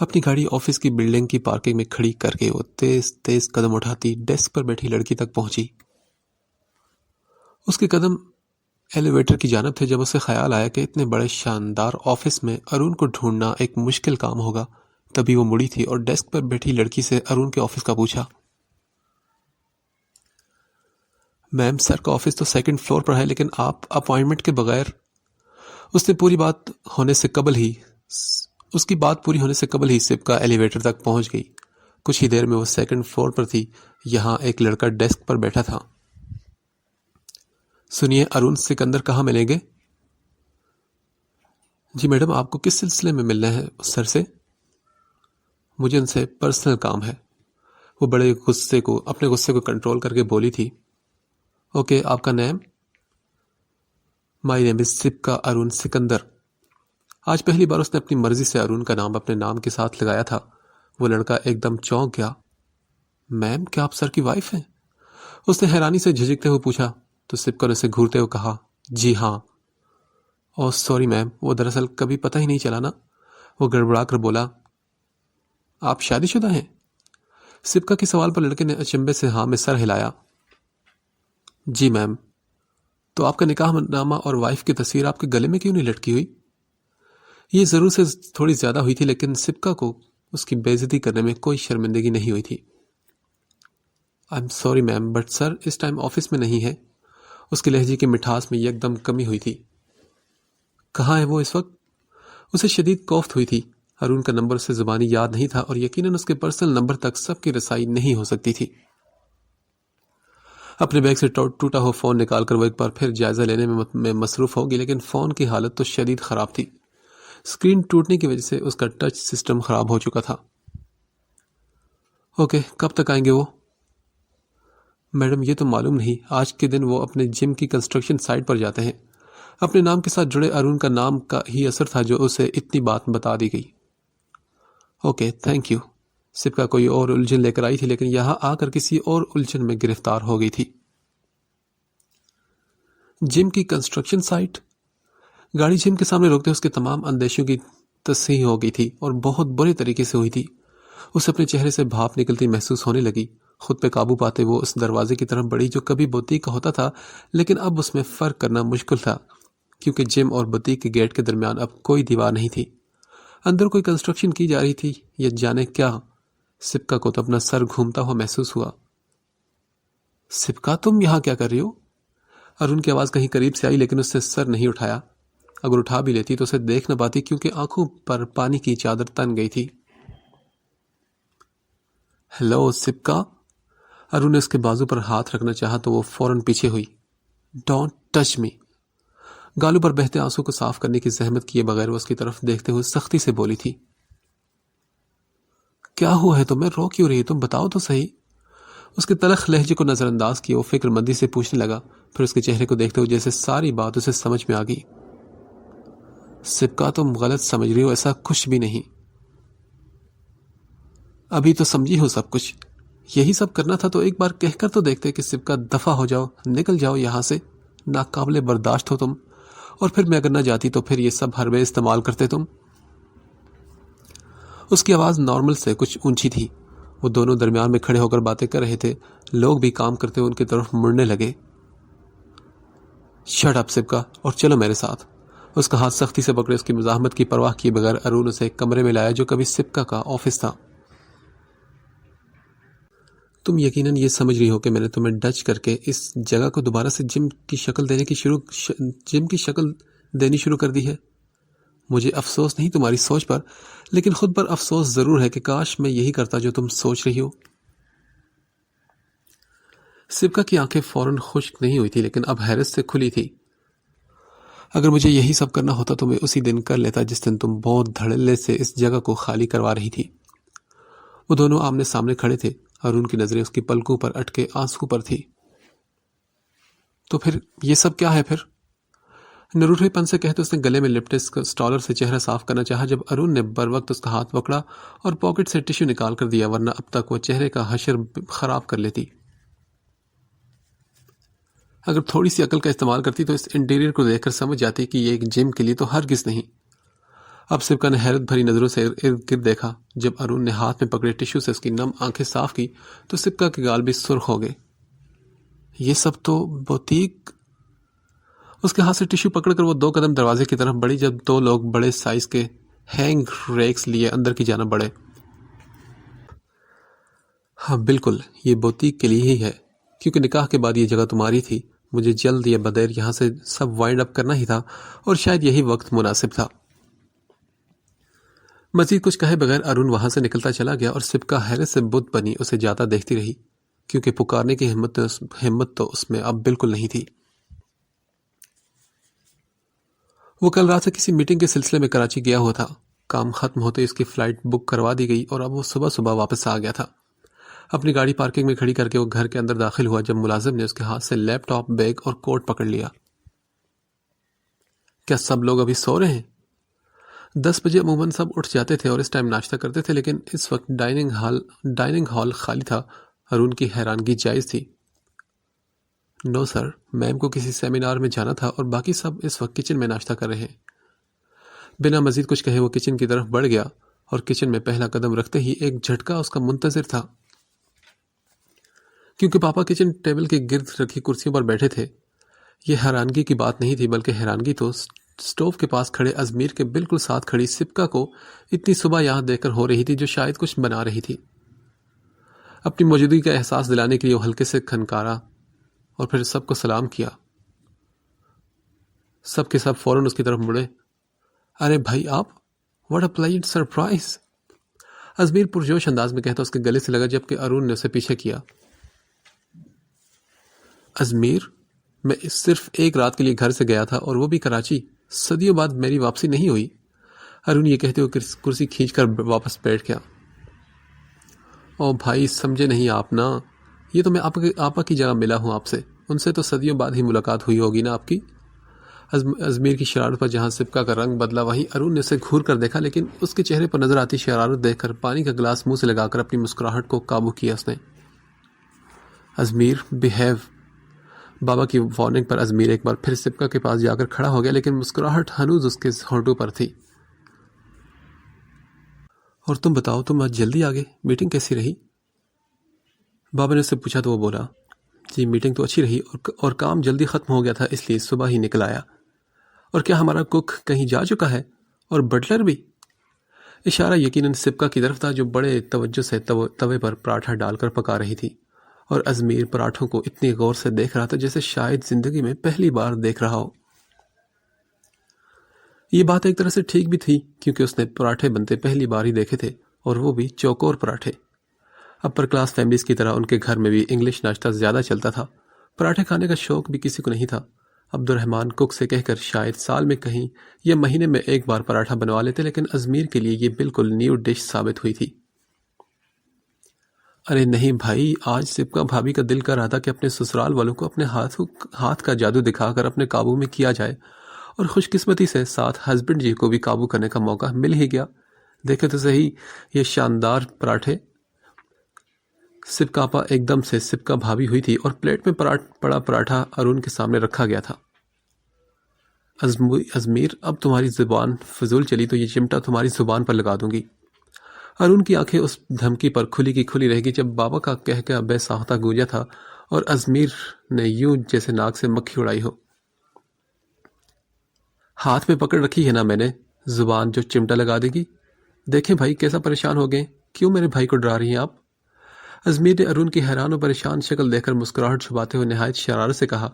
اپنی گاڑی آفس کی بلڈنگ کی پارکنگ میں کھڑی کر کے وہ تیز تیز قدم اٹھاتی ڈیسک پر بیٹھی لڑکی تک پہنچی۔ اس کے قدم ایلیویٹر کی جانب تھے جب اسے خیال آیا کہ اتنے بڑے شاندار آفس میں ارون کو ڈھونڈنا ایک مشکل کام ہوگا۔ تبھی وہ مڑی تھی اور ڈیسک پر بیٹھی لڑکی سے ارون کے آفس کا پوچھا۔ میم، سر کا آفس تو سیکنڈ فلور پر ہے، لیکن آپ اپوائنٹمنٹ کے بغیر۔ اس کی بات پوری ہونے سے قبل ہی سپکا ایلیویٹر تک پہنچ گئی۔ کچھ ہی دیر میں وہ سیکنڈ فلور پر تھی۔ یہاں ایک لڑکا ڈیسک پر بیٹھا تھا۔ سنیے، ارون سکندر کہاں ملیں گے؟ جی میڈم، آپ کو کس سلسلے میں ملنا ہے سر سے؟ مجھے ان سے پرسنل کام ہے۔ وہ بڑے اپنے غصے کو کنٹرول کر کے بولی تھی۔ اوکے، آپ کا نیم؟ مائی نیم از سپکا ارون سکندر۔ آج پہلی بار اس نے اپنی مرضی سے ارون کا نام اپنے نام کے ساتھ لگایا تھا۔ وہ لڑکا ایک دم چونک گیا۔ میم، کیا آپ سر کی وائف ہیں؟ اس نے حیرانی سے جھجکتے ہوئے پوچھا تو سپکا نے اسے گھورتے ہوئے کہا، جی ہاں۔ اوہ سوری میم، وہ دراصل کبھی پتہ ہی نہیں چلا نا۔ وہ گڑبڑا کر بولا، آپ شادی شدہ ہیں؟ سپکا کے سوال پر لڑکے نے اچنبے سے ہاں میں سر ہلایا۔ جی میم۔ تو آپ کا نکاح نامہ اور وائف کی تصویر آپ کے گلے میں کیوں نہیں لٹکی ہوئی؟ یہ ضرور سے تھوڑی زیادہ ہوئی تھی، لیکن سپکا کو اس کی بے عزتی کرنے میں کوئی شرمندگی نہیں ہوئی تھی۔ I am sorry ma'am, but sir اس ٹائم آفس میں نہیں ہے۔ اس کے لہجے کی مٹھاس میں یک دم کمی ہوئی تھی۔ کہاں ہے وہ اس وقت؟ اسے شدید کوفت ہوئی تھی۔ ارون کا نمبر اسے زبانی یاد نہیں تھا اور یقیناً اس کے پرسنل نمبر تک سب کی رسائی نہیں ہو سکتی تھی۔ اپنے بیگ سے ٹوٹا ہوا فون نکال کر وہ ایک بار پھر جائزہ لینے میں مصروف ہوگی، لیکن فون کی حالت تو شدید خراب تھی۔ اسکرین ٹوٹنے کی وجہ سے اس کا ٹچ سسٹم خراب ہو چکا تھا۔ اوکے، کب تک آئیں گے وہ؟ میڈم، یہ تو معلوم نہیں۔ آج کے دن وہ اپنے جم کی کنسٹرکشن سائٹ پر جاتے ہیں۔ اپنے نام کے ساتھ جڑے ارون کا نام کا ہی اثر تھا جو اسے اتنی بات بتا دی گئی۔ Okay, thank you. سپکا کوئی اور الجھن لے کر آئی تھی، لیکن یہاں آ کر کسی اور الجھن میں گرفتار ہو گئی تھی۔ جم کی کنسٹرکشن سائٹ؟ گاڑی جم کے سامنے روکتے اس کے تمام اندیشوں کی تصحیح ہو گئی تھی اور بہت برے طریقے سے ہوئی تھی۔ اسے اپنے چہرے سے بھاپ نکلتی محسوس ہونے لگی۔ خود پہ قابو پاتے وہ اس دروازے کی طرف بڑھی جو کبھی بوتیک کا ہوتا تھا، لیکن اب اس میں فرق کرنا مشکل تھا کیونکہ جم اور بوتیک کے گیٹ کے درمیان اب کوئی دیوار نہیں تھی۔ اندر کوئی کنسٹرکشن کی جا رہی تھی یا جانے کیا۔ سپکا کو تو اپنا سر گھومتا ہوا محسوس ہوا۔ سپکا، تم یہاں کیا کر رہی ہو؟ ارون کی آواز کہیں قریب سے آئی، لیکن اس سے سر نہیں اٹھایا۔ اگر اٹھا بھی لیتی تو اسے دیکھ نہ پاتی کیونکہ آنکھوں پر پانی کی چادر تن گئی تھی۔ ہیلو سپکا۔ ارون نے اس کے بازو پر ہاتھ رکھنا چاہا تو وہ فوراً پیچھے ہوئی۔ Don't touch me. گالوں پر بہتے آنسو کو صاف کرنے کی زحمت کیے بغیر وہ اس کی طرف دیکھتے ہوئے سختی سے بولی تھی۔ کیا ہوا ہے تمہیں؟ رو کیوں رہی؟ تم بتاؤ تو صحیح۔ اس کے تلخ لہجے کو نظر انداز کیے وہ فکر مندی سے پوچھنے لگا، پھر اس کے چہرے کو دیکھتے ہوئے جیسے ساری بات اسے سمجھ میں آ گئی۔ سپکا، تم غلط سمجھ رہی ہو، ایسا کچھ بھی نہیں۔ ابھی تو سمجھی ہو سب کچھ۔ یہی سب کرنا تھا تو ایک بار کہہ کر تو دیکھتے کہ سپکا دفع ہو جاؤ، نکل جاؤ یہاں سے۔ ناقابل برداشت ہو تم، اور پھر میں اگر نہ جاتی تو پھر یہ سب حربے استعمال کرتے تم۔ اس کی آواز نارمل سے کچھ اونچی تھی۔ وہ دونوں درمیان میں کھڑے ہو کر باتیں کر رہے تھے۔ لوگ بھی کام کرتے ہوئے ان کی طرف مڑنے لگے۔ شٹ اپ سپکا، اور چلو میرے ساتھ۔ اس کا ہاتھ سختی سے پکڑے اس کی مزاحمت کی پرواہ کیے بغیر ارون اسے ایک کمرے میں لایا جو کبھی سپکا کا آفس تھا۔ تم یقیناً یہ سمجھ رہی ہو کہ میں نے تمہیں ڈچ کر کے اس جگہ کو دوبارہ سے جم کی شکل دینی شروع کر دی ہے۔ مجھے افسوس نہیں تمہاری سوچ پر، لیکن خود پر افسوس ضرور ہے کہ کاش میں یہی کرتا جو تم سوچ رہی ہو۔ سپکا کی آنکھیں فوراً خشک نہیں ہوئی تھی، لیکن اب حیرت سے کھلی تھی۔ اگر مجھے یہی سب کرنا ہوتا تو میں اسی دن کر لیتا جس دن تم بہت دھڑلے سے اس جگہ کو خالی کروا رہی تھی۔ وہ دونوں آمنے سامنے کھڑے تھے۔ ارون کی نظریں اس کی پلکوں پر اٹکے آنسو پر تھی۔ تو پھر یہ سب کیا ہے پھر؟ نروٹھے پن سے کہتے اس نے گلے میں لپٹے اسٹالر سے چہرہ صاف کرنا چاہا جب ارون نے بر وقت اس کا ہاتھ پکڑا اور پاکٹ سے ٹشو نکال کر دیا، ورنہ اب تک وہ چہرے کا حشر خراب کر لیتی۔ اگر تھوڑی سی عقل کا استعمال کرتی تو اس انٹیریئر کو دیکھ کر سمجھ جاتی کہ یہ ایک جم کے لیے تو ہرگز نہیں۔ اب سبکا نے حیرت بھری نظروں سے ارد گرد دیکھا۔ جب ارون نے ہاتھ میں پکڑے ٹشو سے اس کی نم آنکھیں صاف کی تو سبکا کے گال بھی سرخ ہو گئے۔ یہ سب تو بوتیک۔ اس کے ہاتھ سے ٹشو پکڑ کر وہ 2 قدم دروازے کی طرف بڑھی جب 2 لوگ بڑے سائز کے ہینگ ریکس لیے اندر کی جانب بڑھے۔ ہاں بالکل، یہ بوتیک کے لیے ہی ہے، کیونکہ نکاح کے بعد یہ جگہ تمہاری تھی۔ مجھے جلد یا بدیر یہاں سے سب وائنڈ اپ کرنا ہی تھا اور شاید یہی وقت مناسب تھا۔ مزید کچھ کہے بغیر ارون وہاں سے نکلتا چلا گیا اور سبکا حیرت سے بت بنی اسے جاتا دیکھتی رہی، کیونکہ پکارنے کی ہمت تو اس میں اب بالکل نہیں تھی۔ وہ کل رات سے کسی میٹنگ کے سلسلے میں کراچی گیا ہوا تھا۔ کام ختم ہوتے اس کی فلائٹ بک کروا دی گئی اور اب وہ صبح صبح واپس آ گیا تھا۔ اپنی گاڑی پارکنگ میں کھڑی کر کے وہ گھر کے اندر داخل ہوا جب ملازم نے اس کے ہاتھ سے لیپ ٹاپ، بیگ اور کوٹ پکڑ لیا۔ کیا سب لوگ ابھی سو رہے ہیں؟ 10 بجے عموماً سب اٹھ جاتے تھے اور اس ٹائم ناشتہ کرتے تھے، لیکن اس وقت ڈائننگ ہال خالی تھا۔ ارون کی حیرانگی جائز تھی۔ نو سر، میم کو کسی سیمینار میں جانا تھا اور باقی سب اس وقت کچن میں ناشتہ کر رہے ہیں۔ بنا مزید کچھ کہے وہ کچن کی طرف بڑھ گیا اور کچن میں پہلا قدم رکھتے ہی ایک جھٹکا اس کا منتظر تھا، کیونکہ پاپا کچن ٹیبل کے گرد رکھی کرسیوں پر بیٹھے تھے۔ یہ حیرانگی کی بات نہیں تھی، بلکہ حیرانگی تو سٹوو کے پاس کھڑے ازمیر کے بالکل ساتھ کھڑی سبکا کو اتنی صبح یہاں دیکھ کر ہو رہی تھی، جو شاید کچھ بنا رہی تھی۔ اپنی موجودگی کا احساس دلانے کے لیے وہ ہلکے سے کھنکارا اور پھر سب کو سلام کیا۔ سب کے سب فوراً اس کی طرف مڑے۔ ارے بھائی آپ، what a pleasant surprise! Izmir پرجوش انداز میں کہتا اس کے گلے سے لگا، جبکہ ارون نے اسے پیچھے کیا۔ ازمیر، میں صرف ایک رات کے لیے گھر سے گیا تھا اور وہ بھی کراچی۔ صدیوں بعد میری واپسی نہیں ہوئی۔ ارون یہ کہتے ہوئے کرسی کھینچ کر واپس بیٹھ گیا۔ او بھائی، سمجھے نہیں آپ نا، یہ تو میں آپا کی جگہ ملا ہوں آپ سے، ان سے تو صدیوں بعد ہی ملاقات ہوئی ہوگی نا آپ کی۔ ازمیر کی شرارت پر جہاں سبکا کا رنگ بدلا، وہیں ارون نے اسے گھور کر دیکھا، لیکن اس کے چہرے پر نظر آتی شرارت دیکھ کر پانی کا گلاس منہ سے لگا کر اپنی مسکراہٹ کو قابو کیا اس نے۔ Izmir, behave! بابا کی وارننگ پر ازمیر ایک بار پھر سبکا کے پاس جا کر کھڑا ہو گیا، لیکن مسکراہٹ ہنوز اس کے ہونٹوں پر تھی۔ اور تم بتاؤ، تم آج جلدی آگے، میٹنگ کیسی رہی؟ بابا نے اس سے پوچھا تو وہ بولا، جی میٹنگ تو اچھی رہی اور کام جلدی ختم ہو گیا تھا، اس لیے صبح ہی نکل آیا۔ اور کیا ہمارا کک کہیں جا چکا ہے؟ اور بٹلر بھی؟ اشارہ یقیناً سبکا کی طرف تھا، جو بڑے توجہ سے توے پر پراٹھا ڈال کر پکا رہی تھی، اور ازمیر پراٹھوں کو اتنی غور سے دیکھ رہا تھا جیسے شاید زندگی میں پہلی بار دیکھ رہا ہو۔ یہ بات ایک طرح سے ٹھیک بھی تھی، کیونکہ اس نے پراٹھے بنتے پہلی بار ہی دیکھے تھے، اور وہ بھی چوکور پراٹھے۔ اپر کلاس فیملیز کی طرح ان کے گھر میں بھی انگلش ناشتہ زیادہ چلتا تھا۔ پراٹھے کھانے کا شوق بھی کسی کو نہیں تھا۔ عبد الرحمن کک سے کہہ کر شاید سال میں کہیں یا مہینے میں ایک بار پراٹھا بنوا لیتے، لیکن ازمیر کے لیے یہ بالکل نیو ڈش ثابت ہوئی تھی۔ ارے نہیں بھائی، آج سبکا بھابھی کا دل کر رہا تھا کہ اپنے سسرال والوں کو اپنے ہاتھ کا جادو دکھا کر اپنے قابو میں کیا جائے، اور خوش قسمتی سے ساتھ ہسبینڈ جی کو بھی قابو کرنے کا موقع مل ہی گیا۔ دیکھے تو صحیح یہ شاندار پراٹھے۔ سبکا آپا ایک دم سے سبکا بھابھی ہوئی تھی اور پلیٹ میں پڑا پراٹھا ارون کے سامنے رکھا گیا تھا۔ ازمیر، اب تمہاری زبان فضول چلی تو یہ چمٹا تمہاری زبان پر لگا دوں گی۔ ارون کی آنکھیں اس دھمکی پر کھلی کی کھلی رہ گی جب بابا کا کہہ بے ساختہ گونجا تھا، اور ازمیر نے یوں جیسے ناک سے مکھی اڑائی ہو۔ ہاتھ میں پکڑ رکھی ہے نا میں نے، زبان جو چمٹا لگا دے گی۔ دیکھیں بھائی کیسا پریشان ہو گئے، کیوں میرے بھائی کو ڈرا رہی ہیں آپ؟ ازمیر نے ارون کی حیران و پریشان شکل دیکھ کر مسکراہٹ چھپاتے ہوئے نہایت شرارت سے کہا۔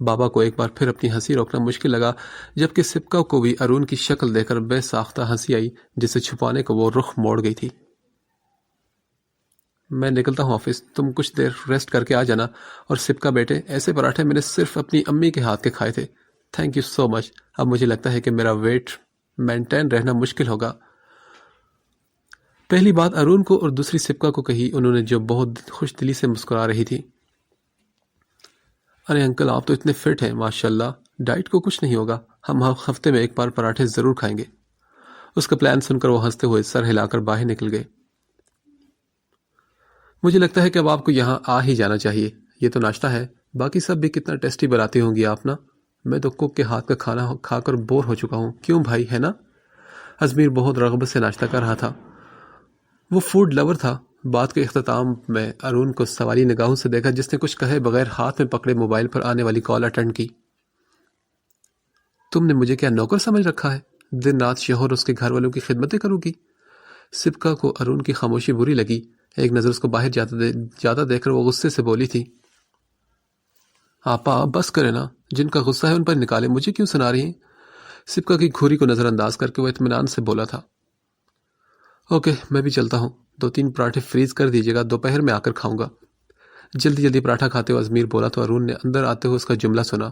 بابا کو ایک بار پھر اپنی ہنسی روکنا مشکل لگا، جبکہ سبکا کو بھی ارون کی شکل دیکھ کر بے ساختہ ہنسی آئی، جسے چھپانے کو وہ رخ موڑ گئی تھی۔ میں نکلتا ہوں آفس، تم کچھ دیر ریسٹ کر کے آ جانا۔ اور سبکا بیٹے، ایسے پراٹھے میں نے صرف اپنی امی کے ہاتھ کے کھائے تھے۔ تھینک یو سو مچ۔ اب مجھے لگتا ہے کہ میرا ویٹ مینٹین رہنا مشکل ہوگا۔ پہلی بات ارون کو اور دوسری سبکا کو کہی انہوں نے، جو بہت خوش دلی سے مسکرا رہی تھی۔ ارے انکل، آپ تو اتنے فٹ ہیں ماشاءاللہ، ڈائٹ کو کچھ نہیں ہوگا، ہم ہفتے میں ایک بار پراٹھے ضرور کھائیں گے۔ اس کا پلان سن کر وہ ہنستے ہوئے سر ہلا کر باہر نکل گئے۔ مجھے لگتا ہے کہ اب آپ کو یہاں آ ہی جانا چاہیے، یہ تو ناشتہ ہے، باقی سب بھی کتنا ٹیسٹی بناتی ہوں گی آپ نا، میں تو کک کے ہاتھ کا کھانا کھا کر بور ہو چکا ہوں، کیوں بھائی، ہے نا؟ ازمیر بہت رغبت سے ناشتہ کر رہا تھا. وہ فوڈ لور تھا. بات کے اختتام میں ارون کو سوالی نگاہوں سے دیکھا جس نے کچھ کہے بغیر ہاتھ میں پکڑے موبائل پر آنے والی کال اٹینڈ کی. تم نے مجھے کیا نوکر سمجھ رکھا ہے؟ دن رات شوہر اس کے گھر والوں کی خدمتیں کروں گی؟ سبکا کو ارون کی خاموشی بری لگی. ایک نظر اس کو باہر جاتا دیکھ کر وہ غصے سے بولی تھی. آپا بس کرے نا، جن کا غصہ ہے ان پر نکالے، مجھے کیوں سنا رہی ہیں؟ سبکا کی گھوری کو نظر انداز کر کے وہ اطمینان سے بولا تھا. اوکے میں بھی چلتا ہوں، 2-3 پراٹھے فریز کر دیجیے گا، دوپہر میں آ کر کھاؤں گا. جلدی جلدی پراٹھا کھاتے ہوئے ازمیر بولا تو ارون نے اندر آتے ہوئے اس کا جملہ سنا.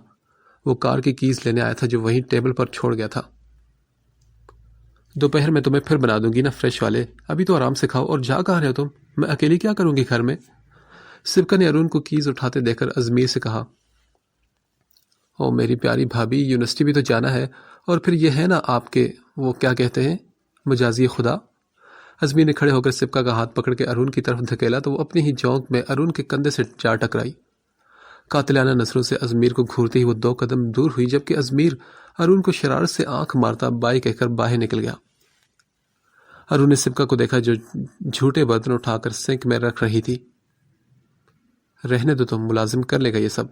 وہ کار کی کیز لینے آیا تھا جو وہیں ٹیبل پر چھوڑ گیا تھا. دوپہر میں تمہیں پھر بنا دوں گی نا فریش والے، ابھی تو آرام سے کھاؤ. اور جا کہاں رہے ہو تم؟ میں اکیلی کیا کروں گی گھر میں؟ سبکا نے ارون کو کیز اٹھاتے دیکھ کر ازمیر سے کہا. او میری پیاری بھابھی، یونیورسٹی بھی تو جانا ہے، اور پھر یہ ہے نا آپ کے وہ کیا کہتے ہیں، مجازی خدا. ازمیر نے کھڑے ہو کر سبکا کا ہاتھ پکڑ کے ارون کی طرف دھکیلا تو وہ اپنی ہی جونک میں ارون کے کندھے سے جا ٹکرائی. قاتلانہ نظروں سے ازمیر کو گھورتی ہی وہ 2 قدم دور ہوئی جبکہ ازمیر ارون کو شرارت سے آنکھ مارتا بائی کہہ کر باہر نکل گیا. ارون نے سبکا کو دیکھا جو جھوٹے برتن اٹھا کر سنک میں رکھ رہی تھی. رہنے دو، تم ملازم کر لے گا یہ سب.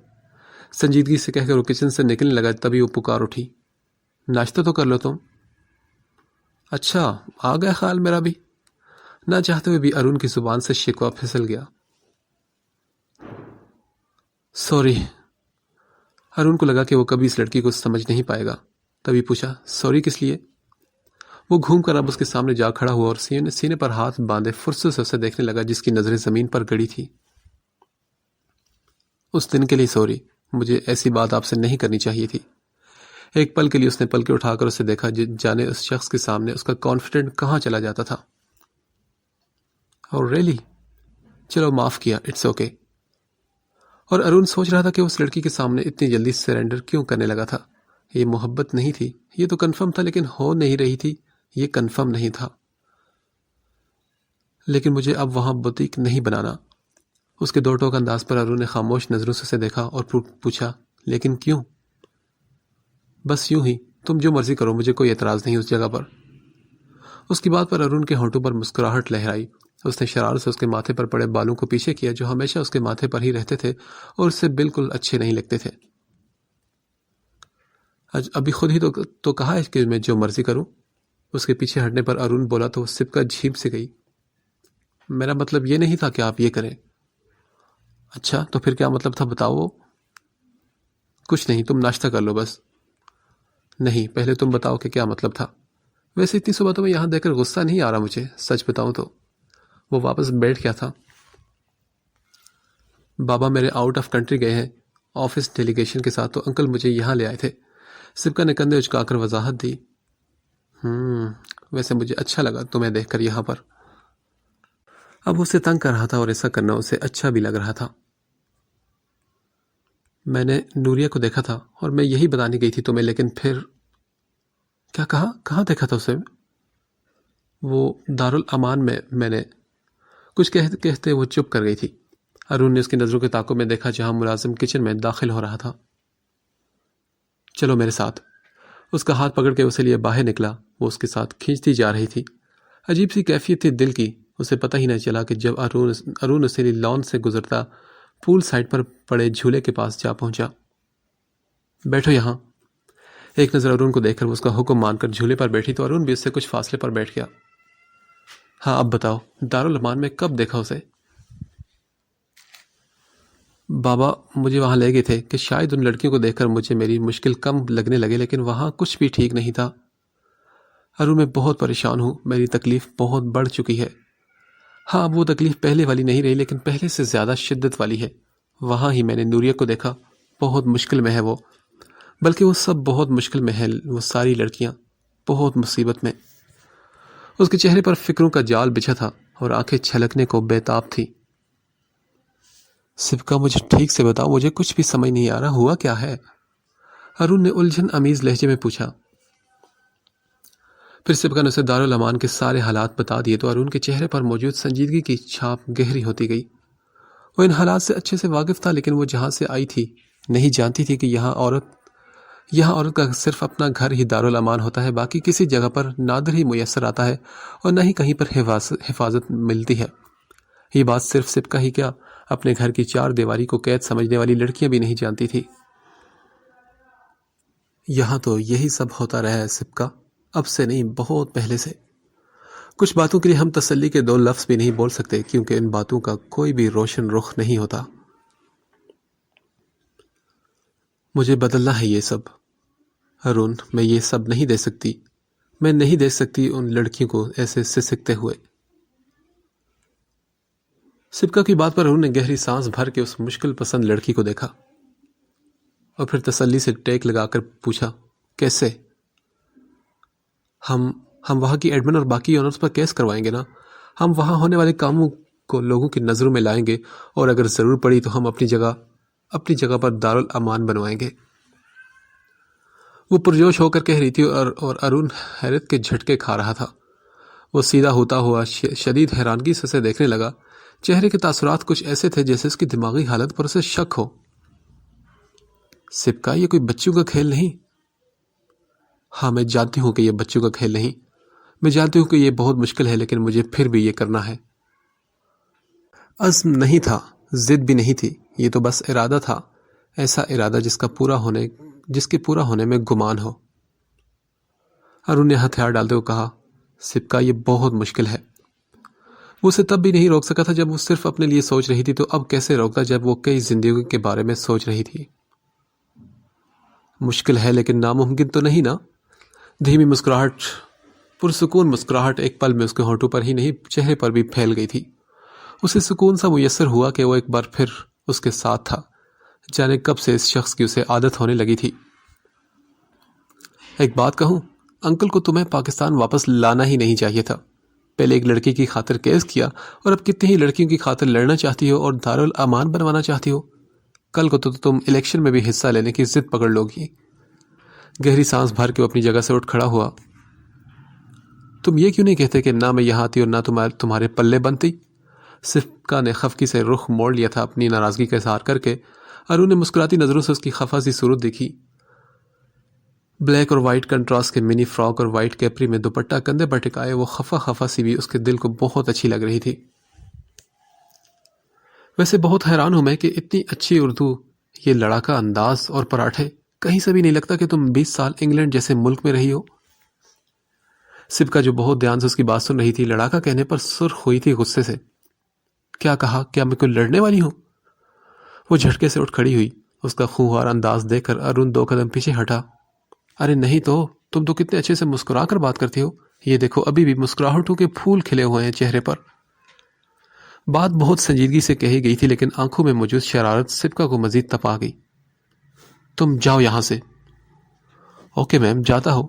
سنجیدگی سے کہہ کر وہ کچن سے نکلنے لگا تبھی وہ پکار اٹھی. ناشتہ تو کر لو تم. اچھا آ گیا خیال میرا بھی. نہ چاہتے ہوئے بھی ارون کی زبان سے شکوہ پھسل گیا. سوری. ارون کو لگا کہ وہ کبھی اس لڑکی کو سمجھ نہیں پائے گا. تبھی پوچھا سوری کس لیے؟ وہ گھوم کر اب اس کے سامنے جا کھڑا ہوا اور سینے پر ہاتھ باندھے فرصت سے اسے دیکھنے لگا جس کی نظریں زمین پر گڑی تھی. اس دن کے لیے سوری، مجھے ایسی بات آپ سے نہیں کرنی چاہیے تھی. ایک پل کے لیے اس نے پلکیں اٹھا کر اسے دیکھا جانے اس شخص کے سامنے اس کا کانفیڈنٹ کہاں چلا جاتا تھا. اور ریلی چلو معاف کیا، اٹس اوکے. اور ارون سوچ رہا تھا کہ اس لڑکی کے سامنے اتنی جلدی سرنڈر کیوں کرنے لگا تھا. یہ محبت نہیں تھی، یہ تو کنفرم تھا، لیکن ہو نہیں رہی تھی، یہ کنفرم نہیں تھا. لیکن مجھے اب وہاں بوتیک نہیں بنانا. اس کے 2 ٹوک انداز پر ارون نے خاموش نظروں سے دیکھا اور پوچھا لیکن کیوں؟ بس یوں ہی، تم جو مرضی کرو، مجھے کوئی اعتراض نہیں اس جگہ پر. اس کی بات پر ارون کے ہونٹوں پر مسکراہٹ لہرائی. اس نے شرارت سے اس کے ماتھے پر پڑے بالوں کو پیچھے کیا جو ہمیشہ اس کے ماتھے پر ہی رہتے تھے اور اس سے بالکل اچھے نہیں لگتے تھے. ابھی خود ہی تو کہا ہے کہ میں جو مرضی کروں. اس کے پیچھے ہٹنے پر ارون بولا تو سبکا جھیپ سے گئی. میرا مطلب یہ نہیں تھا کہ آپ یہ کریں. اچھا تو پھر کیا مطلب تھا بتاؤ. کچھ نہیں، تم ناشتہ کر لو بس. نہیں، پہلے تم بتاؤ کہ کیا مطلب تھا. ویسے اتنی صبح تو میں یہاں دیکھ کر غصہ نہیں آ رہا مجھے، سچ بتاؤں تو. وہ واپس بیٹھ گیا تھا. بابا میرے آؤٹ آف کنٹری گئے ہیں آفس ڈیلیگیشن کے ساتھ، تو انکل مجھے یہاں لے آئے تھے. سبکا نے کندھے اچکا کر وضاحت دی. ویسے مجھے اچھا لگا تمہیں دیکھ کر یہاں پر. اب اسے تنگ کر رہا تھا اور ایسا کرنا اسے اچھا بھی لگ رہا تھا. میں نے نوریہ کو دیکھا تھا اور میں یہی بتانے گئی تھی تمہیں، لیکن پھر کیا کہاں دیکھا تھا اسے؟ وہ دارالامان میں نے کچھ کہتے وہ چپ کر گئی تھی. ارون نے اس کی نظروں کے تعاقب میں دیکھا جہاں ملازم کچن میں داخل ہو رہا تھا. چلو میرے ساتھ. اس کا ہاتھ پکڑ کے اسے لیے باہر نکلا. وہ اس کے ساتھ کھینچتی جا رہی تھی. عجیب سی کیفیت تھی دل کی. اسے پتہ ہی نہ چلا کہ جب ارون اسے لان سے گزرتا پول سائڈ پر پڑے جھولے کے پاس جا پہنچا. بیٹھو یہاں. ایک نظر ارون کو دیکھ کر وہ اس کا حکم مان کر جھولے پر بیٹھی تو ارون بھی اس سے کچھ فاصلے پر بیٹھ گیا. ہاں اب بتاؤ، دارالامان میں کب دیکھا اسے؟ بابا مجھے وہاں لے گئے تھے کہ شاید ان لڑکیوں کو دیکھ کر مجھے میری مشکل کم لگنے لگے، لیکن وہاں کچھ بھی ٹھیک نہیں تھا. ارون میں بہت پریشان ہوں، میری تکلیف بہت بڑھ چکی ہے. ہاں وہ تکلیف پہلے والی نہیں رہی، لیکن پہلے سے زیادہ شدت والی ہے. وہاں ہی میں نے نوریہ کو دیکھا. بہت مشکل میں ہے وہ، بلکہ وہ سب بہت مشکل میں ہے. وہ ساری لڑکیاں بہت مصیبت میں. اس کے چہرے پر فکروں کا جال بچھا تھا اور آنکھیں چھلکنے کو بےتاب تھی. سبکا مجھے ٹھیک سے بتاؤ، مجھے کچھ بھی سمجھ نہیں آ رہا، ہوا کیا ہے؟ ارون نے الجھن امیز لہجے میں پوچھا. پھر سبکا نے اسے دارالامان کے سارے حالات بتا دیے تو ارون کے چہرے پر موجود سنجیدگی کی چھاپ گہری ہوتی گئی. وہ ان حالات سے اچھے سے واقف تھا، لیکن وہ جہاں سے آئی تھی نہیں جانتی تھی کہ یہاں عورت یہاں عورت کا صرف اپنا گھر ہی دارالامان ہوتا ہے، باقی کسی جگہ پر نادر ہی میسر آتا ہے اور نہ ہی کہیں پر حفاظت ملتی ہے۔ یہ بات صرف سبکا ہی کیا، اپنے گھر کی چار دیواری کو قید سمجھنے والی لڑکیاں بھی نہیں جانتی تھی۔ یہاں تو یہی سب ہوتا رہا ہے سبکا، اب سے نہیں، بہت پہلے سے۔ کچھ باتوں کے لیے ہم تسلی کے دو لفظ بھی نہیں بول سکتے، کیونکہ ان باتوں کا کوئی بھی روشن رخ نہیں ہوتا۔ مجھے بدلنا ہے یہ سب ارون، میں یہ سب نہیں دے سکتی، میں نہیں دیکھ سکتی ان لڑکیوں کو ایسے سسکتے ہوئے۔ سبکا کی بات پر ارون نے گہری سانس بھر کے اس مشکل پسند لڑکی کو دیکھا اور پھر تسلی سے ٹیک لگا کر پوچھا، کیسے؟ ہم وہاں کی ایڈمن اور باقی آنرز پر کیس کروائیں گے نا، ہم وہاں ہونے والے کاموں کو لوگوں کی نظروں میں لائیں گے، اور اگر ضرور پڑی تو ہم اپنی جگہ پر دارالامان بنوائیں گے۔ وہ پرجوش ہو کر کہہ رہی تھی اور ارون حیرت کے جھٹکے کھا رہا تھا۔ وہ سیدھا ہوتا ہوا شدید حیرانگی سے اسے دیکھنے لگا۔ چہرے کے تاثرات کچھ ایسے تھے جیسے اس کی دماغی حالت پر اسے شک ہو۔ سبکا، یہ کوئی بچوں کا کھیل نہیں۔ ہاں، میں جانتی ہوں کہ یہ بچوں کا کھیل نہیں، میں جانتی ہوں کہ یہ بہت مشکل ہے، لیکن مجھے پھر بھی یہ کرنا ہے۔ عزم نہیں تھا، ضد بھی نہیں تھی، یہ تو بس ارادہ تھا، ایسا ارادہ جس کے پورا ہونے میں گمان ہو۔ ارون نے ہتھیار ڈالتے ہوئے کہا، سبکا، یہ بہت مشکل ہے۔ وہ اسے تب بھی نہیں روک سکا تھا جب وہ صرف اپنے لیے سوچ رہی تھی، تو اب کیسے روکتا جب وہ کئی زندگیوں کے بارے میں سوچ رہی تھی۔ مشکل ہے لیکن ناممکن تو نہیں نا؟ دھیمی مسکراہٹ، پرسکون مسکراہٹ ایک پل میں اس کے ہونٹوں پر ہی نہیں، چہرے پر بھی پھیل گئی تھی۔ اسے سکون سا میسر ہوا کہ وہ ایک بار پھر اس کے ساتھ تھا، جانے کب سے اس شخص کی اسے عادت ہونے لگی تھی۔ ایک بات کہوں، انکل کو تمہیں پاکستان واپس لانا ہی نہیں چاہیے تھا۔ پہلے ایک لڑکی کی خاطر کیس کیا، اور اب کتنی ہی لڑکیوں کی خاطر لڑنا چاہتی ہو اور دارالامان بنوانا چاہتی ہو۔ کل کو تو تم الیکشن میں بھی حصہ لینے کی ضد پکڑ لو گی۔ گہری سانس بھر کے وہ اپنی جگہ سے اٹھ کھڑا ہوا۔ تم یہ کیوں نہیں کہتے کہ نہ میں یہاں آتی اور نہ تمہارے پلے بنتی؟ سبکا نے خفگی سے رخ موڑ لیا تھا اپنی ناراضگی کا اظہار کر کے۔ ارون نے مسکراتی نظروں سے اس کی خفا سی صورت دیکھی۔ بلیک اور وائٹ کنٹراسٹ کے منی فراک اور وائٹ کیپری میں دوپٹہ کندھے پر ٹکائے وہ خفا سی بھی اس کے دل کو بہت اچھی لگ رہی تھی۔ ویسے بہت حیران ہوں میں کہ اتنی اچھی اردو، یہ لڑاکا انداز اور پراٹھے، کہیں سے بھی نہیں لگتا کہ تم 20 سال انگلینڈ جیسے ملک میں رہی ہو۔ سبکا جو بہت دھیان سے اس کی بات سن رہی تھی، لڑاکا کہنے پر سرخ ہوئی تھی غصے سے۔ کیا کہا؟ کیا میں کوئی لڑنے والی ہوں؟ وہ جھٹکے سے اٹھ کھڑی ہوئی۔ اس کا خوار انداز دیکھ کر ارون 2 قدم پیچھے ہٹا۔ ارے نہیں تو، تم تو کتنے اچھے سے مسکرا کر بات کرتی ہو، یہ دیکھو ابھی بھی مسکراہٹوں کے پھول کھلے ہوئے ہیں چہرے پر۔ بات بہت سنجیدگی سے کہی گئی تھی، لیکن آنکھوں میں موجود شرارت سبکا کو مزید تپا گئی۔ تم جاؤ یہاں سے۔ اوکے میم، جاتا ہو۔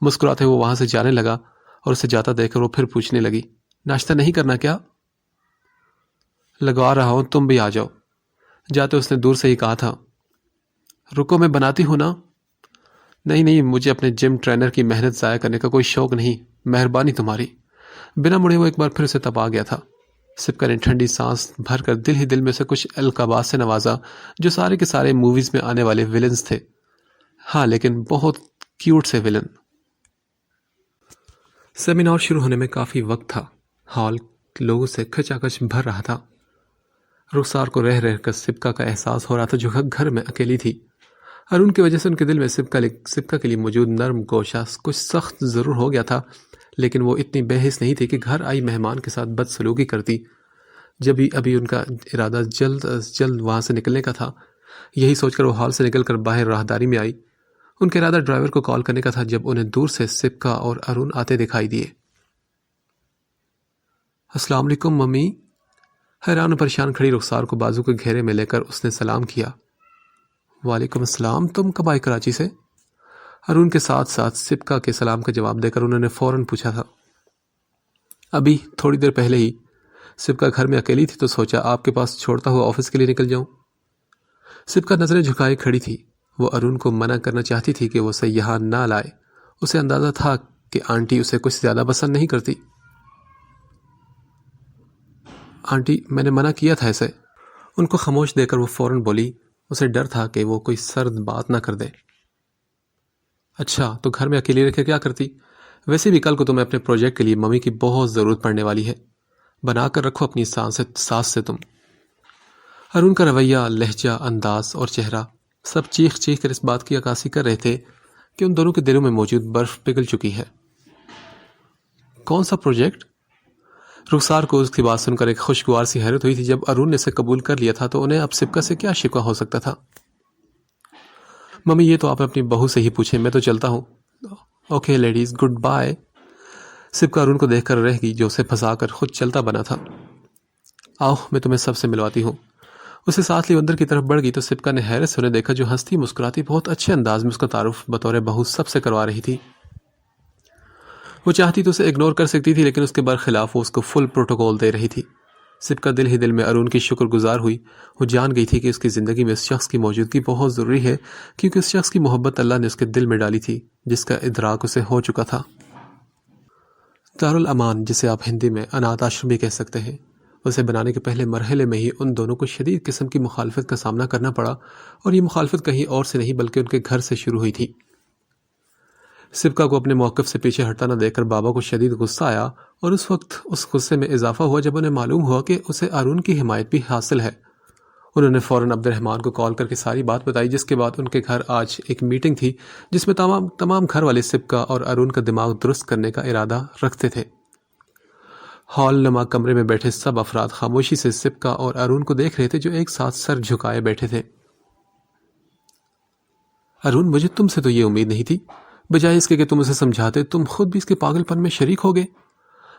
مسکراتے وہ وہاں سے جانے لگا، اور اسے جاتا دیکھ کر وہ پھر پوچھنے لگی، ناشتہ نہیں کرنا کیا؟ لگوا رہا ہوں، تم بھی آ جاؤ۔ جاتے اس نے دور سے ہی کہا تھا، رکو میں بناتی ہوں نا۔ نہیں، مجھے اپنے جم ٹرینر کی محنت ضائع کرنے کا کوئی شوق نہیں، مہربانی تمہاری۔ بنا مڑے وہ ایک بار پھر اسے تپا گیا تھا۔ سبکا نے ٹھنڈی سانس بھر کر دل ہی دل میں سے کچھ القابات سے نوازا جو سارے کے سارے موویز میں آنے والے ویلنز تھے۔ ہاں، لیکن بہت کیوٹ سے ویلن۔ سیمینار شروع ہونے میں کافی وقت تھا۔ ہال لوگوں سے کھچا کھچ بھر رہا تھا۔ رخسار کو رہ کر سبکا کا احساس ہو رہا تھا جو گھر میں اکیلی تھی۔ ارون کی وجہ سے ان کے دل میں سبکا کے لیے موجود نرم گوشہ کچھ سخت ضرور ہو گیا تھا، لیکن وہ اتنی بے حس نہیں تھی کہ گھر آئی مہمان کے ساتھ بدسلوکی کرتی۔ جب ہی ابھی ان کا ارادہ جلد از جلد وہاں سے نکلنے کا تھا، یہی سوچ کر وہ ہال سے نکل کر باہر راہداری میں آئی۔ ان کا ارادہ ڈرائیور کو کال کرنے کا تھا جب انہیں دور سے سبکا اور ارون آتے دکھائی دیے۔ السلام علیکم ممی۔ حیران و پریشان کھڑی رخسار کو بازو کے گھیرے میں لے کر اس نے سلام کیا۔ وعلیکم السلام، تم کب آئے کراچی سے؟ ارون کے ساتھ ساتھ سبکا کے سلام کا جواب دے کر انہوں نے فوراً پوچھا تھا۔ ابھی تھوڑی دیر پہلے ہی۔ سبکا گھر میں اکیلی تھی تو سوچا آپ کے پاس چھوڑتا ہوا آفس کے لیے نکل جاؤں۔ سبکا نظریں جھکائے کھڑی تھی۔ وہ ارون کو منع کرنا چاہتی تھی کہ وہ اسے یہاں نہ لائے۔ اسے اندازہ تھا کہ آنٹی اسے کچھ زیادہ پسند نہیں کرتی۔ آنٹی، میں نے منع کیا تھا اسے۔ ان کو خاموش دے کر وہ فوراً بولی۔ اسے ڈر تھا کہ وہ کوئی سرد بات نہ کر دے۔ اچھا تو گھر میں اکیلی رہ کے کیا کرتی؟ ویسے بھی کل کو تمہیں اپنے پروجیکٹ کے لیے ممی کی بہت ضرورت پڑنے والی ہے، بنا کر رکھو اپنی ساس سے تم۔ ارون کا رویہ، لہجہ، انداز اور چہرہ سب چیخ چیخ کر اس بات کی عکاسی کر رہے تھے کہ ان دونوں کے دلوں میں موجود برف پگھل چکی ہے۔ کون سا پروجیکٹ؟ رخسار کو اس کی بات سن کر ایک خوشگوار سی حیرت ہوئی تھی۔ جب ارون نے اسے قبول کر لیا تھا تو انہیں اب سبکا سے کیا شکوہ ہو سکتا تھا؟ ممی یہ تو آپ اپنی بہو سے ہی پوچھیں، میں تو چلتا ہوں۔ Okay ladies, good bye. سبکا ارون کو دیکھ کر رہ گئی جو اسے پھنسا کر خود چلتا بنا تھا۔ آؤ میں تمہیں سب سے ملواتی ہوں۔ اسے ساتھ لی اندر کی طرف بڑھ گئی تو سبکا نے حیرت سے انہیں دیکھا جو ہنستی مسکراتی بہت اچھے انداز میں اس کا تعارف بطور بہو سب سے کروا رہی تھی۔ وہ چاہتی تو اسے اگنور کر سکتی تھی لیکن اس کے برخلاف وہ اس کو فل پروٹوکول دے رہی تھی۔ سبکا دل ہی دل میں ارون کی شکر گزار ہوئی۔ وہ جان گئی تھی کہ اس کی زندگی میں اس شخص کی موجودگی بہت ضروری ہے کیونکہ اس شخص کی محبت اللہ نے اس کے دل میں ڈالی تھی جس کا ادراک اسے ہو چکا تھا۔ دارالامان، جسے آپ ہندی میں اناتھ آشرم بھی کہہ سکتے ہیں، اسے بنانے کے پہلے مرحلے میں ہی ان دونوں کو شدید قسم کی مخالفت کا سامنا کرنا پڑا، اور یہ مخالفت کہیں اور سے نہیں بلکہ ان کے گھر سے شروع ہوئی تھی۔ سبکا کو اپنے موقف سے پیچھے ہٹتا نہ دیکھ کر بابا کو شدید غصہ آیا، اور اس وقت اس غصے میں اضافہ ہوا جب انہیں معلوم ہوا کہ اسے ارون کی حمایت بھی حاصل ہے۔ انہوں نے فوراً عبد الرحمان کو کال کر کے ساری بات بتائی، جس کے بعد ان کے گھر آج ایک میٹنگ تھی جس میں تمام گھر والے سبکا اور ارون کا دماغ درست کرنے کا ارادہ رکھتے تھے۔ ہال نما کمرے میں بیٹھے سب افراد خاموشی سے سبکا اور ارون کو دیکھ رہے تھے جو ایک ساتھ سر جھکائے بیٹھے تھے۔ ارون، مجھے تم سے تو یہ امید نہیں تھی، بجائے اس کے کہ تم اسے سمجھاتے تم خود بھی اس کے پاگل پن میں شریک ہو گئے۔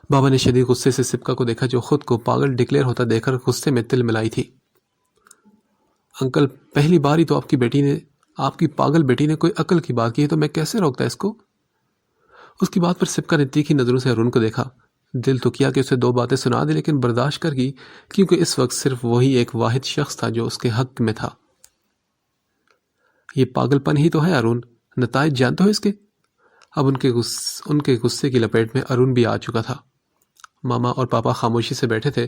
بابا نے شدید غصے سے سبکا کو دیکھا جو خود کو پاگل ڈکلیئر ہوتا دیکھ کر غصے میں تل ملائی تھی۔ انکل، پہلی بار ہی تو آپ کی پاگل بیٹی نے کوئی عقل کی بات کی ہے تو میں کیسے روکتا اس کو؟ اس کی بات پر سبکا نے تیکھی نظروں سے ارون کو دیکھا۔ دل تو کیا کہ اسے دو باتیں سنا دے لیکن برداشت کر گئی کیونکہ اس وقت صرف وہی ایک واحد شخص تھا جو اس کے حق میں تھا۔ یہ پاگل پن ہی تو ہے ارون، نتائج جانتے ہو اس کے؟ اب ان کے غصے کی لپیٹ میں ارون بھی آ چکا تھا۔ ماما اور پاپا خاموشی سے بیٹھے تھے۔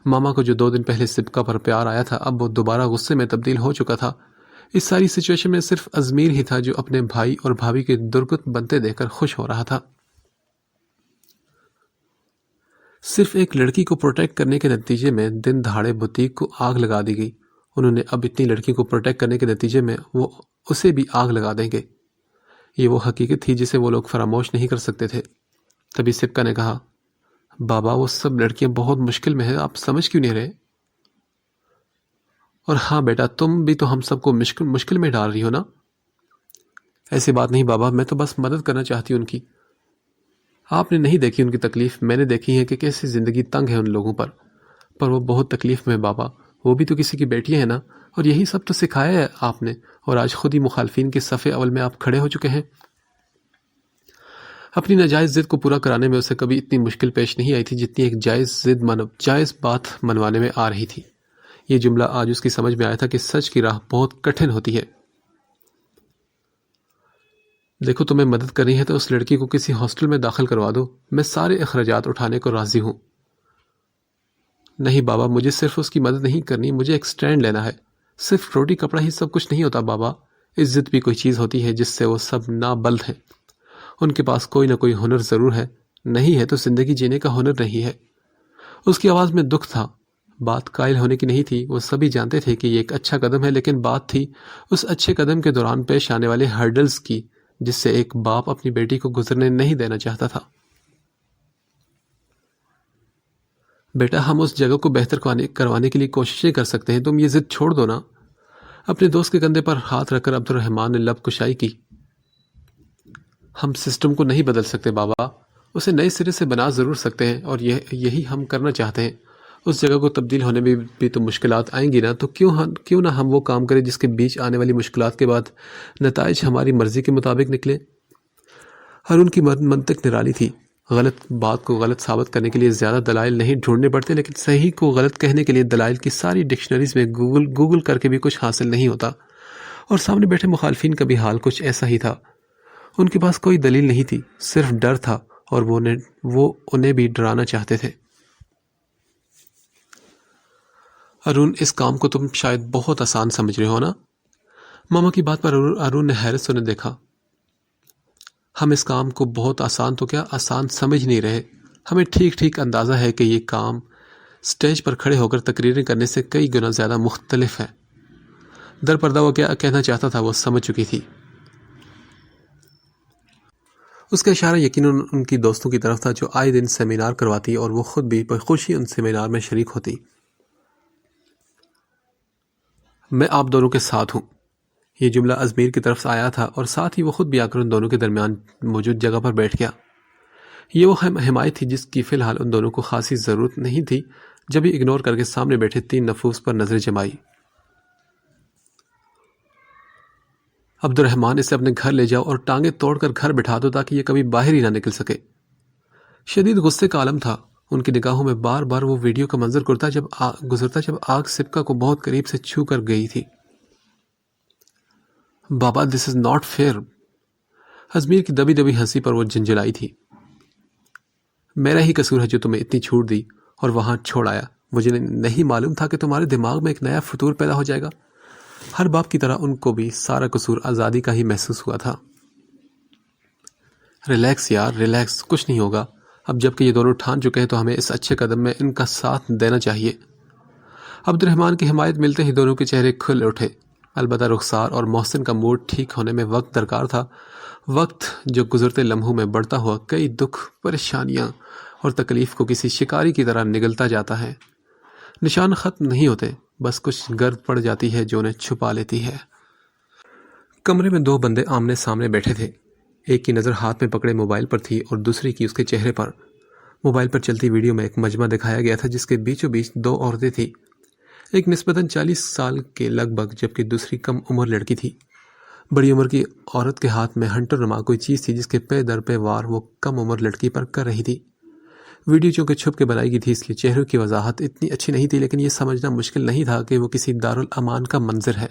ماما کو جو 2 دن پہلے سبکا پر پیار آیا تھا اب وہ دوبارہ غصے میں تبدیل ہو چکا تھا۔ اس ساری سچویشن میں صرف ازمیر ہی تھا جو اپنے بھائی اور بھابھی کے درگت بنتے دیکھ کر خوش ہو رہا تھا۔ صرف ایک لڑکی کو پروٹیکٹ کرنے کے نتیجے میں دن دہاڑے بوتیک کو آگ لگا دی گئی۔ انہوں نے اب اتنی لڑکی کو پروٹیکٹ کرنے کے نتیجے میں وہ اسے بھی آگ لگا دیں گے۔ یہ وہ حقیقت تھی جسے وہ لوگ فراموش نہیں کر سکتے تھے۔ تبھی سبکا نے کہا، بابا وہ سب لڑکیاں بہت مشکل میں ہیں، آپ سمجھ کیوں نہیں رہے؟ اور ہاں بیٹا، تم بھی تو ہم سب کو مشکل میں ڈال رہی ہو نا؟ ایسی بات نہیں بابا، میں تو بس مدد کرنا چاہتی ہوں ان کی۔ آپ نے نہیں دیکھی ان کی تکلیف، میں نے دیکھی ہے کہ کیسی زندگی تنگ ہے ان لوگوں پر وہ بہت تکلیف میں بابا، وہ بھی تو کسی کی بیٹیاں ہیں نا، اور یہی سب تو سکھایا ہے آپ نے، اور آج خود ہی مخالفین کے صف اول میں آپ کھڑے ہو چکے ہیں۔ اپنی ناجائز ضد کو پورا کرانے میں اسے کبھی اتنی مشکل پیش نہیں آئی تھی جتنی ایک جائز بات منوانے میں آ رہی تھی۔ یہ جملہ آج اس کی سمجھ میں آیا تھا کہ سچ کی راہ بہت کٹھن ہوتی ہے۔ دیکھو تمہیں مدد کرنی ہے تو اس لڑکی کو کسی ہاسٹل میں داخل کروا دو، میں سارے اخراجات اٹھانے کو راضی ہوں۔ نہیں بابا، مجھے صرف اس کی مدد نہیں کرنی، مجھے ایک سٹینڈ لینا ہے۔ صرف روٹی کپڑا ہی سب کچھ نہیں ہوتا بابا، عزت بھی کوئی چیز ہوتی ہے جس سے وہ سب نابلد ہیں۔ ان کے پاس کوئی نہ کوئی ہنر ضرور ہے، نہیں ہے تو زندگی جینے کا ہنر نہیں ہے۔ اس کی آواز میں دکھ تھا۔ بات قائل ہونے کی نہیں تھی، وہ سبھی جانتے تھے کہ یہ ایک اچھا قدم ہے، لیکن بات تھی اس اچھے قدم کے دوران پیش آنے والے ہرڈلز کی جس سے ایک باپ اپنی بیٹی کو گزرنے نہیں دینا چاہتا تھا۔ بیٹا، ہم اس جگہ کو بہتر کروانے کے لیے کوششیں کر سکتے ہیں، تم یہ ضد چھوڑ دو نا۔ اپنے دوست کے کندھے پر ہاتھ رکھ کر عبد الرحمان نے لب کشائی کی۔ ہم سسٹم کو نہیں بدل سکتے بابا، اسے نئے سرے سے بنا ضرور سکتے ہیں، اور یہی ہم کرنا چاہتے ہیں۔ اس جگہ کو تبدیل ہونے میں بھی تو مشکلات آئیں گی نا، تو کیوں نہ ہم وہ کام کریں جس کے بیچ آنے والی مشکلات کے بعد نتائج ہماری مرضی کے مطابق نکلے۔ ارون کی منطق نرالی تھی۔ غلط بات کو غلط ثابت کرنے کے لیے زیادہ دلائل نہیں ڈھونڈنے پڑتے، لیکن صحیح کو غلط کہنے کے لیے دلائل کی ساری ڈکشنریز میں گوگل کر کے بھی کچھ حاصل نہیں ہوتا، اور سامنے بیٹھے مخالفین کا بھی حال کچھ ایسا ہی تھا۔ ان کے پاس کوئی دلیل نہیں تھی، صرف ڈر تھا، اور وہ انہیں بھی ڈرانا چاہتے تھے۔ ارون، اس کام کو تم شاید بہت آسان سمجھ رہے ہو نا؟ ماما کی بات پر ارون نے حیرت سے انہیں دیکھا۔ ہم اس کام کو بہت آسان تو کیا آسان سمجھ نہیں رہے. ہمیں ٹھیک ٹھیک اندازہ ہے کہ یہ کام سٹیج پر کھڑے ہو کر تقریریں کرنے سے کئی گنا زیادہ مختلف ہے. در پردہ وہ کیا کہنا چاہتا تھا وہ سمجھ چکی تھی. اس کا اشارہ یقیناً ان کی دوستوں کی طرف تھا جو آئے دن سیمینار کرواتی اور وہ خود بھی بخوشی ان سیمینار میں شریک ہوتی. میں آپ دونوں کے ساتھ ہوں. یہ جملہ ازمیر کی طرف سے آیا تھا اور ساتھ ہی وہ خود بھی آ کر ان دونوں کے درمیان موجود جگہ پر بیٹھ گیا. یہ وہ حمایت تھی جس کی فی الحال ان دونوں کو خاصی ضرورت نہیں تھی. جب ہی اگنور کر کے سامنے بیٹھے 3 نفوس پر نظر جمائی. عبد الرحمن اسے اپنے گھر لے جاؤ اور ٹانگیں توڑ کر گھر بٹھا دو تاکہ یہ کبھی باہر ہی نہ نکل سکے. شدید غصے کا عالم تھا. ان کی نگاہوں میں بار بار وہ ویڈیو کا منظر گزرتا جب آگ سپکا کو بہت قریب سے چھو کر گئی تھی. بابا دس از ناٹ فیئر. ازمیر کی دبی دبی ہنسی پر وہ جھنجھلائی تھی. میرا ہی قصور ہے جو تمہیں اتنی چھوٹ دی اور وہاں چھوڑ آیا. مجھے نہیں معلوم تھا کہ تمہارے دماغ میں ایک نیا فطور پیدا ہو جائے گا. ہر باپ کی طرح ان کو بھی سارا قصور آزادی کا ہی محسوس ہوا تھا. ریلیکس یار ریلیکس, کچھ نہیں ہوگا. اب جب کہ یہ دونوں ٹھان چکے ہیں تو ہمیں اس اچھے قدم میں ان کا ساتھ دینا چاہیے. عبد الرحمن کی حمایت ملتے ہی دونوں کے چہرے کھل اٹھے. البتہ رخسار اور محسن کا موڈ ٹھیک ہونے میں وقت درکار تھا. وقت جو گزرتے لمحوں میں بڑھتا ہوا کئی دکھ, پریشانیاں اور تکلیف کو کسی شکاری کی طرح نگلتا جاتا ہے. نشان ختم نہیں ہوتے, بس کچھ گرد پڑ جاتی ہے جو انہیں چھپا لیتی ہے. کمرے میں 2 بندے آمنے سامنے بیٹھے تھے. ایک کی نظر ہاتھ میں پکڑے موبائل پر تھی اور دوسری کی اس کے چہرے پر. موبائل پر چلتی ویڈیو میں ایک مجمع دکھایا گیا تھا جس کے بیچوں بیچ 2 عورتیں تھیں. ایک نسبتاً 40 سال کے لگ بھگ جبکہ دوسری کم عمر لڑکی تھی. بڑی عمر کی عورت کے ہاتھ میں ہنٹر نما کوئی چیز تھی جس کے پے در پہ وار وہ کم عمر لڑکی پر کر رہی تھی. ویڈیو چونکہ چھپ کے بنائی گئی تھی اس لیے چہروں کی وضاحت اتنی اچھی نہیں تھی, لیکن یہ سمجھنا مشکل نہیں تھا کہ وہ کسی دارالامان کا منظر ہے.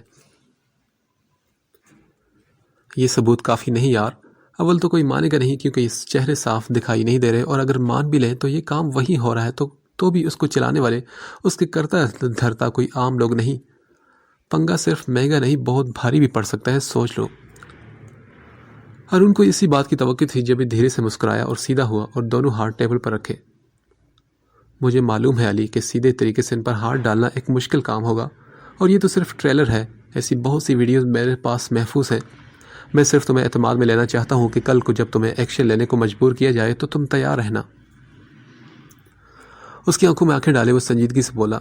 یہ ثبوت کافی نہیں یار. اول تو کوئی مانے گا نہیں کیونکہ اس چہرے صاف دکھائی نہیں دے رہے, اور اگر مان بھی لیں تو یہ کام وہی ہو رہا ہے تو بھی اس کو چلانے والے, اس کے کرتا دھرتا کوئی عام لوگ نہیں. پنگا صرف مہنگا نہیں بہت بھاری بھی پڑ سکتا ہے, سوچ لو. اور ان کو اسی بات کی توقع تھی جب یہ دھیرے سے مسکرایا اور سیدھا ہوا اور دونوں ہاتھ ٹیبل پر رکھے. مجھے معلوم ہے علی کہ سیدھے طریقے سے ان پر ہاتھ ڈالنا ایک مشکل کام ہوگا, اور یہ تو صرف ٹریلر ہے. ایسی بہت سی ویڈیوز میرے پاس محفوظ ہیں. میں صرف تمہیں اعتماد میں لینا چاہتا ہوں کہ کل کو جب تمہیں ایکشن لینے کو مجبور کیا جائے تو تم تیار رہنا. اس کی آنکھوں میں آنکھیں ڈالے وہ سنجیدگی سے بولا.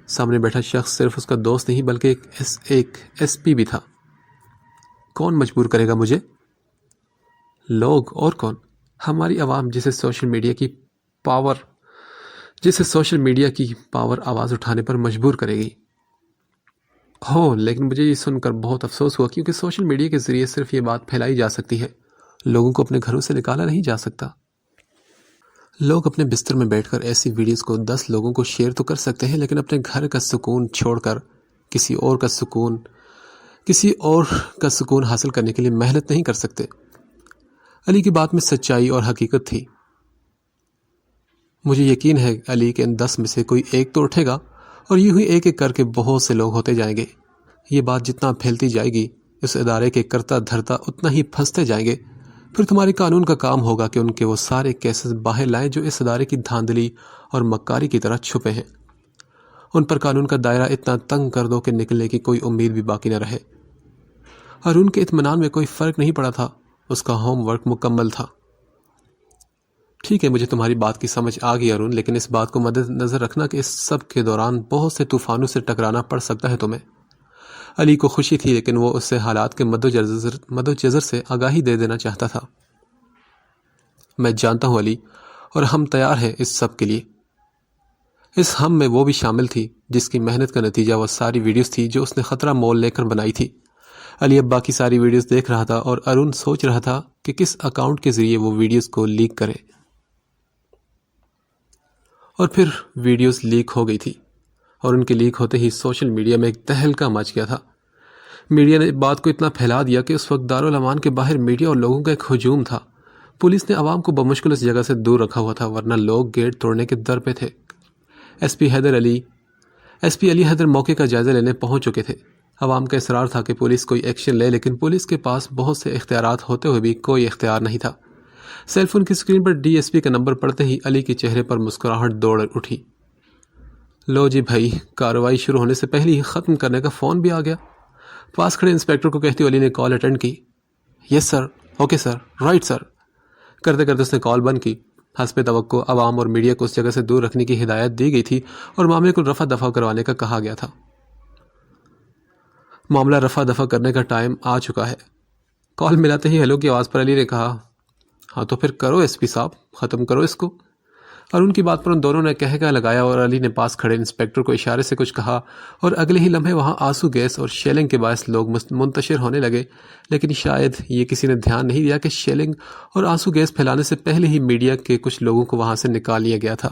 سامنے بیٹھا شخص صرف اس کا دوست نہیں بلکہ ایک ایس پی بھی تھا. کون مجبور کرے گا مجھے؟ لوگ, اور کون؟ ہماری عوام جسے سوشل میڈیا کی پاور آواز اٹھانے پر مجبور کرے گی. لیکن مجھے یہ سن کر بہت افسوس ہوا کیونکہ سوشل میڈیا کے ذریعے صرف یہ بات پھیلائی جا سکتی ہے, لوگوں کو اپنے گھروں سے نکالا نہیں جا سکتا. لوگ اپنے بستر میں بیٹھ کر ایسی ویڈیوز کو 10 لوگوں کو شیئر تو کر سکتے ہیں, لیکن اپنے گھر کا سکون چھوڑ کر کسی اور کا سکون حاصل کرنے کے لیے محنت نہیں کر سکتے. علی کی بات میں سچائی اور حقیقت تھی. مجھے یقین ہے علی کہ ان 10 میں سے کوئی ایک تو اٹھے گا, اور یوں ہی ایک ایک کر کے بہت سے لوگ ہوتے جائیں گے. یہ بات جتنا پھیلتی جائے گی اس ادارے کے کرتا دھرتا اتنا ہی پھنستے جائیں گے. پھر تمہاری قانون کا کام ہوگا کہ ان کے وہ سارے کیسز باہر لائیں جو اس ادارے کی دھاندلی اور مکاری کی طرح چھپے ہیں. ان پر قانون کا دائرہ اتنا تنگ کر دو کہ نکلنے کی کوئی امید بھی باقی نہ رہے. اور ان کے اطمینان میں کوئی فرق نہیں پڑا تھا, اس کا ہوم ورک مکمل تھا. ٹھیک ہے, مجھے تمہاری بات کی سمجھ آ گئی ارون, لیکن اس بات کو مد نظر رکھنا کہ اس سب کے دوران بہت سے طوفانوں سے ٹکرانا پڑ سکتا ہے تمہیں. علی کو خوشی تھی لیکن وہ اس سے حالات کے مد و جزر سے آگاہی دے دینا چاہتا تھا. میں جانتا ہوں علی, اور ہم تیار ہیں اس سب کے لیے. اس ہم میں وہ بھی شامل تھی جس کی محنت کا نتیجہ وہ ساری ویڈیوز تھی جو اس نے خطرہ مول لے کر بنائی تھی. علی اب باقی ساری ویڈیوز دیکھ رہا تھا اور ارون سوچ رہا تھا کہ کس اکاؤنٹ کے ذریعے وہ ویڈیوز کو لیک کرے. اور پھر ویڈیوز لیک ہو گئی تھی, اور ان کے لیک ہوتے ہی سوشل میڈیا میں ایک تہلکہ مچ گیا تھا. میڈیا نے بات کو اتنا پھیلا دیا کہ اس وقت دارالامان کے باہر میڈیا اور لوگوں کا ایک ہجوم تھا. پولیس نے عوام کو بمشکل اس جگہ سے دور رکھا ہوا تھا, ورنہ لوگ گیٹ توڑنے کے در پہ تھے. ایس پی علی حیدر موقع کا جائزہ لینے پہنچ چکے تھے. عوام کا اصرار تھا کہ پولیس کوئی ایکشن لے، لیکن پولیس کے پاس بہت سے اختیارات ہوتے ہوئے بھی کوئی اختیار نہیں تھا۔ سیل فون کی اسکرین پر ڈی ایس پی کا نمبر پڑھتے ہی علی کے چہرے پر مسکراہٹ دوڑ اٹھی۔ لو جی بھائی، کارروائی شروع ہونے سے پہلے ہی ختم کرنے کا فون بھی آ گیا۔ پاس کھڑے انسپیکٹر کو کہتے علی نے کال اٹینڈ کی۔ یس سر، اوکے سر، رائٹ سر۔ کرتے کرتے اس نے کال بند کی۔ حسب توقع عوام اور میڈیا کو اس جگہ سے دور رکھنے کی ہدایت دی گئی تھی اور معاملے کو رفع دفع کروانے کا کہا گیا تھا۔ معاملہ رفع دفع کرنے کا ٹائم آ چکا ہے۔ کال ملاتے ہی ہیلو کی آواز پر علی نے کہا، ہاں تو پھر کرو ایس پی صاحب، ختم کرو اس کو۔ اور ان کی بات پر ان دونوں نے کہہ لگایا اور علی نے پاس کھڑے انسپیکٹر کو اشارے سے کچھ کہا اور اگلے ہی لمحے وہاں آنسو گیس اور شیلنگ کے باعث لوگ منتشر ہونے لگے، لیکن شاید یہ کسی نے دھیان نہیں دیا کہ شیلنگ اور آنسو گیس پھیلانے سے پہلے ہی میڈیا کے کچھ لوگوں کو وہاں سے نکال لیا گیا تھا۔